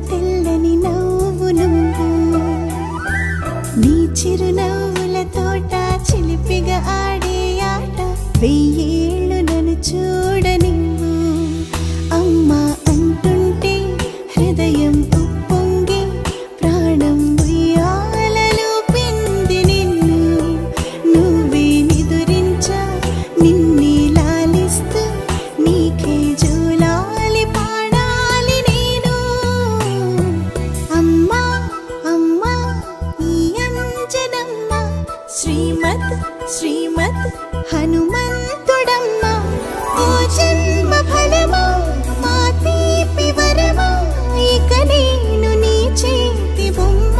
తెల్లని నవ్వు నువ్వు నీ చిరునవ్వుల తోట చిలిపిగా ఆడే ఆట వెయ్యేళ్ళు నన్ను చూడనివ్వు అమ్మా అంటుంటే హృదయం ఉప్పొంగి ప్రాణం ఉయ్యాలలో పింది నిన్ను నువ్వే నిదురించా నిన్నే లాలిస్తూ నీకే జోలాలి పాడాలి నేను అమ్మా అమ్మా ఈ అంజనమ్మ శ్రీమద్ శ్రీమద్ హనుమంతుడమ్మ ఓ జన్మ ఫలమా మా తీపి వరమా ఇక నేను నీ చేతి బొమ్మ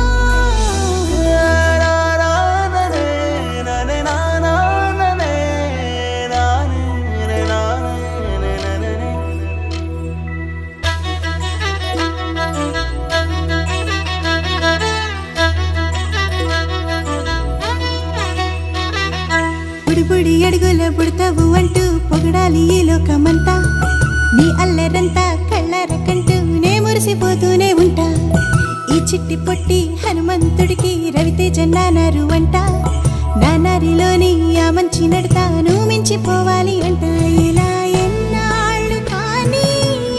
బుడిబుడి అడుగుల పుడతావు అంటూ పొగడాలి ఈ లోకమంతా నీ అల్లరంతా కళ్ళారకంటూ నే మురిసిపోతూనే ఉంటా ఈ చిట్టి పొట్టి హనుమంతుడికి రవితేజ నానారు అంట నానారిలోని ఆ మంచి నడతాను మించిపోవాలి అంట ఇలా ఎన్నాళ్ళు కానీ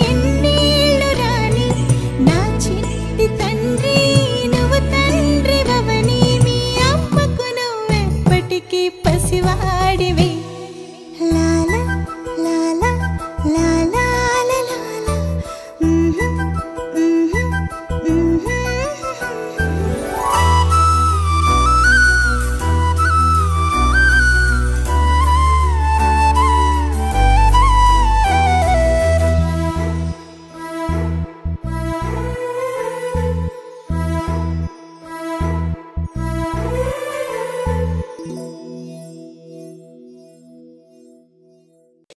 ఎన్నేళ్ళు రాని నా చిట్టి తండ్రి నువ్వు తండ్రి భవని మీ అమ్మకు నువ్వెప్పటికీ పసివా